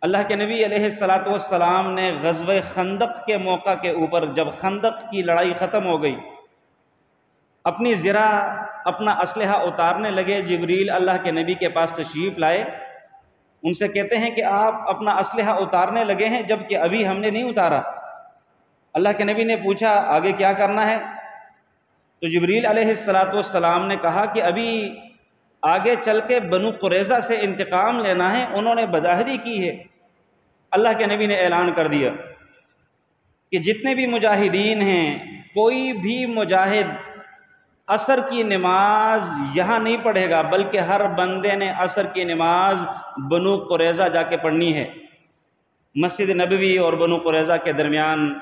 اللہ کے نبی علیہ الصلاۃ والسلام نے غزوہ خندق کے موقع کے اوپر جب خندق کی لڑائی ختم ہو گئی، اپنی زرہ اپنا اسلحہ اتارنے لگے، جبریل اللہ کے نبی کے پاس تشریف لائے، ان سے کہتے ہیں کہ آپ اپنا اسلحہ اتارنے لگے ہیں جبکہ ابھی ہم نے نہیں اتارا۔ اللہ کے نبی نے پوچھا آگے کیا کرنا ہے؟ تو جبریل علیہ السلام نے کہا کہ ابھی آگے چل کے بنو قریظہ سے انتقام لینا ہے، انہوں نے بداہری کی ہے۔ اللہ کے نبی نے اعلان کر دیا کہ جتنے بھی مجاہدین ہیں، کوئی بھی مجاہد عصر کی نماز یہاں نہیں پڑھے گا، بلکہ ہر بندے نے عصر کی نماز بنو قریظہ جا کے پڑھنی ہے۔ مسجد نبوی اور بنو قریظہ کے درمیان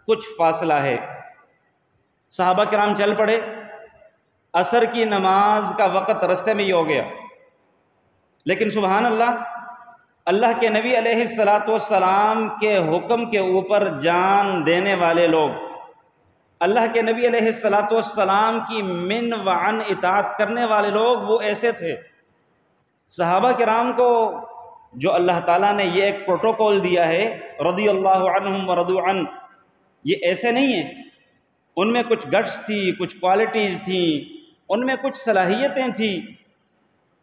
کچھ فاصلہ ہے۔ صحابہ کرام چل پڑے، عصر کی نماز کا وقت رستے میں ہی ہو گیا، لیکن سبحان اللہ، اللہ کے نبی علیہ السلام کے حکم کے اوپر جان دینے والے لوگ، اللہ کے نبی علیہ السلام کی من وعن اطاعت کرنے والے لوگ، وہ ایسے تھے۔ صحابہ کرام کو جو اللہ تعالیٰ نے یہ ایک پروٹوکول دیا ہے، رضی اللہ عنہم ورضوا عنہ، یہ ایسے نہیں ہیں۔ ان میں کچھ گٹس تھی، کچھ کوالٹیز تھیں، ان میں کچھ صلاحیتیں تھیں۔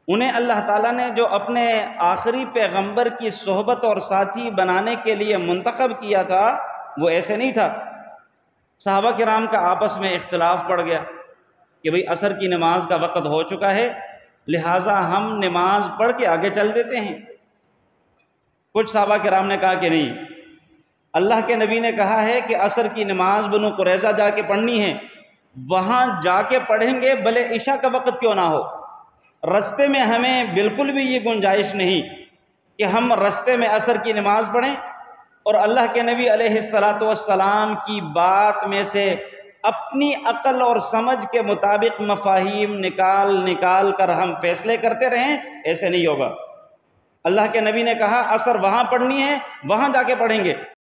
انہیں اللہ تعالیٰ نے جو اپنے آخری پیغمبر کی صحبت اور ساتھی بنانے کے لیے منتخب کیا تھا، وہ ایسے نہیں تھا۔ صحابہ کرام کا آپس میں اختلاف پڑ گیا کہ بھئی عصر کی نماز کا وقت ہو چکا ہے، لہٰذا ہم نماز پڑھ کے آگے چل دیتے ہیں۔ کچھ صحابہ کرام نے کہا کہ نہیں، اللہ کے نبی نے کہا ہے کہ عصر کی نماز بنو قریظہ جا کے پڑھنی ہے، وہاں جا کے پڑھیں گے بھلے عشاء کا وقت کیوں نہ ہو۔ رستے میں ہمیں بالکل بھی یہ گنجائش نہیں کہ ہم رستے میں عصر کی نماز پڑھیں اور اللہ کے نبی علیہ السلام کی بات میں سے اپنی عقل اور سمجھ کے مطابق مفاہیم نکال کر ہم فیصلے کرتے رہیں۔ ایسے نہیں ہوگا۔ اللہ کے نبی نے کہا عصر وہاں پڑھنی ہے، وہاں جا کے پڑھیں گے۔